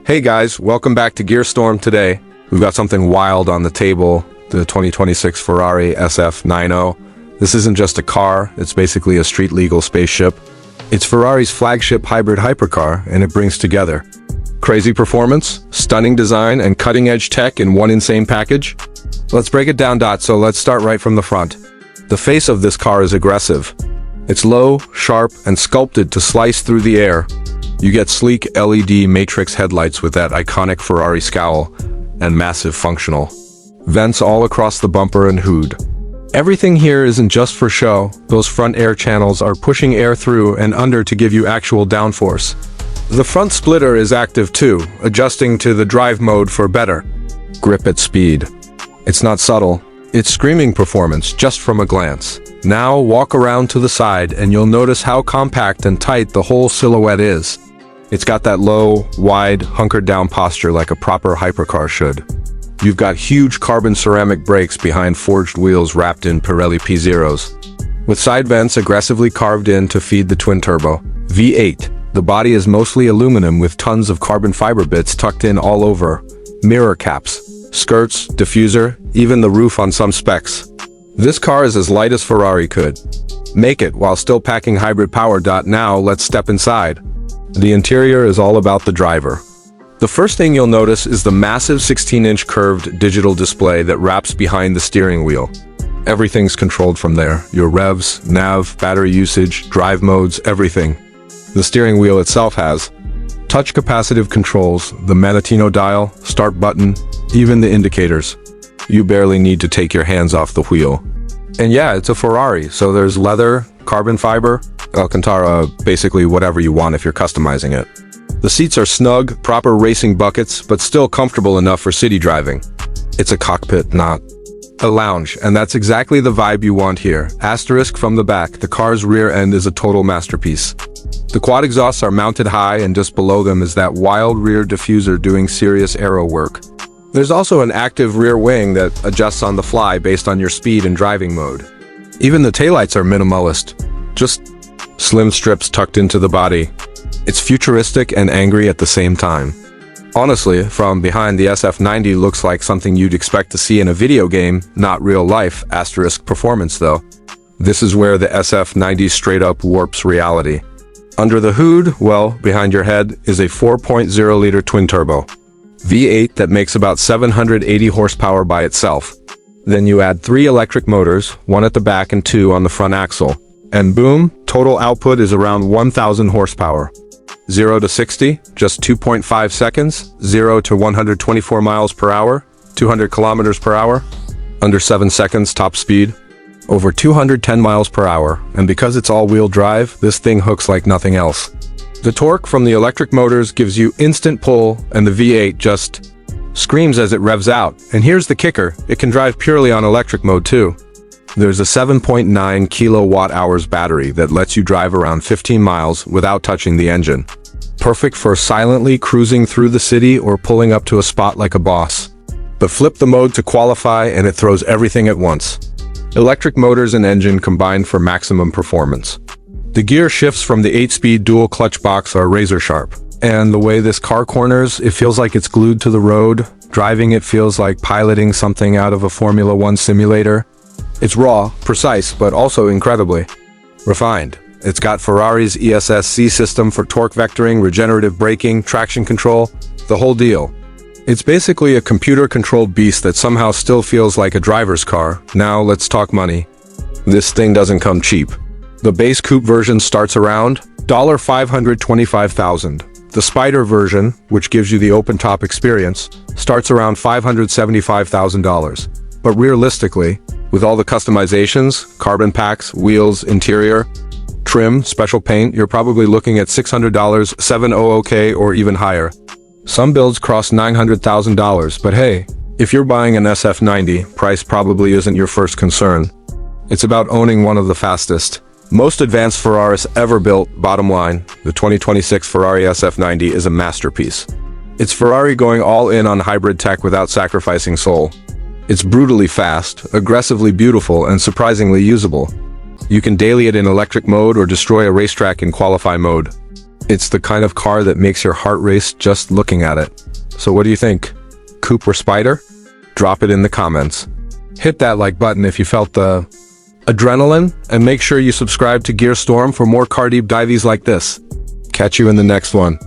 Hey guys, welcome back to Gearstorm. Today, we've got something wild on the table, the 2026 Ferrari SF90. This isn't just a car, it's basically a street-legal spaceship. It's Ferrari's flagship hybrid hypercar, and it brings together crazy performance, stunning design, and cutting-edge tech in one insane package. Let's break it down, so let's start right from the front. The face of this car is aggressive. It's low, sharp, and sculpted to slice through the air. You get sleek LED matrix headlights with that iconic Ferrari scowl and massive functional vents all across the bumper and hood. Everything here isn't just for show. Those front air channels are pushing air through and under to give you actual downforce. The front splitter is active too, adjusting to the drive mode for better grip at speed. It's not subtle, it's screaming performance just from a glance. Now walk around to the side and you'll notice how compact and tight the whole silhouette is. It's got that low, wide, hunkered down posture like a proper hypercar should. You've got huge carbon ceramic brakes behind forged wheels wrapped in Pirelli P0s, with side vents aggressively carved in to feed the twin-turbo V8. The body is mostly aluminum with tons of carbon fiber bits tucked in all over. Mirror caps, skirts, diffuser, even the roof on some specs. This car is as light as Ferrari could make it while still packing hybrid power. Now let's step inside. The interior is all about the driver. The first thing you'll notice is the massive 16-inch curved digital display that wraps behind the steering wheel. Everything's controlled from there. Your revs, nav, battery usage, drive modes, everything. The steering wheel itself has touch capacitive controls, the Manettino dial, start button, even the indicators. You barely need to take your hands off the wheel. And yeah, it's a Ferrari, so there's leather, carbon fiber, Alcantara, basically whatever you want if you're customizing it. The seats are snug, proper racing buckets, but still comfortable enough for city driving. It's a cockpit, not a lounge, and that's exactly the vibe you want here. Asterisk from the back, the car's rear end is a total masterpiece. The quad exhausts are mounted high, and just below them is that wild rear diffuser doing serious aero work. There's also an active rear wing that adjusts on the fly based on your speed and driving mode. Even the taillights are minimalist, just slim strips tucked into the body. It's futuristic and angry at the same time. Honestly, from behind, the SF90 looks like something you'd expect to see in a video game, not real life. Asterisk performance though. This is where the SF90 straight up warps reality. Under the hood, well, behind your head, is a 4.0-liter twin-turbo V8 that makes about 780 horsepower by itself. Then you add 3 electric motors, one at the back and 2 on the front axle. And boom, total output is around 1,000 horsepower. 0 to 60, just 2.5 seconds. 0 to 124 miles per hour, 200 kilometers per hour. Under 7 seconds top speed. Over 210 miles per hour. And because it's all-wheel drive, this thing hooks like nothing else. The torque from the electric motors gives you instant pull, and the V8 just screams as it revs out. And here's the kicker, it can drive purely on electric mode too. There's a 7.9 kilowatt-hours battery that lets you drive around 15 miles without touching the engine. Perfect for silently cruising through the city or pulling up to a spot like a boss. But flip the mode to qualify and it throws everything at once. Electric motors and engine combined for maximum performance. The gear shifts from the 8-speed dual clutch box are razor sharp. And the way this car corners, it feels like it's glued to the road. Driving it feels like piloting something out of a Formula 1 simulator. It's raw, precise, but also incredibly refined. It's got Ferrari's ESSC system for torque vectoring, regenerative braking, traction control, the whole deal. It's basically a computer-controlled beast that somehow still feels like a driver's car. Now let's talk money. This thing doesn't come cheap. The base coupe version starts around $525,000. The Spider version, which gives you the open-top experience, starts around $575,000. But realistically, with all the customizations, carbon packs, wheels, interior, trim, special paint, you're probably looking at $600, $700K or even higher. Some builds cross $900,000, but hey, if you're buying an SF90, price probably isn't your first concern. It's about owning one of the fastest, most advanced Ferraris ever built. Bottom line, the 2026 Ferrari SF90 is a masterpiece. It's Ferrari going all in on hybrid tech without sacrificing soul. It's brutally fast, aggressively beautiful, and surprisingly usable. You can daily it in electric mode or destroy a racetrack in qualify mode. It's the kind of car that makes your heart race just looking at it. So what do you think? Coupe or Spider? Drop it in the comments. Hit that like button if you felt the adrenaline, and make sure you subscribe to Gearstorm for more car deep dives like this. Catch you in the next one.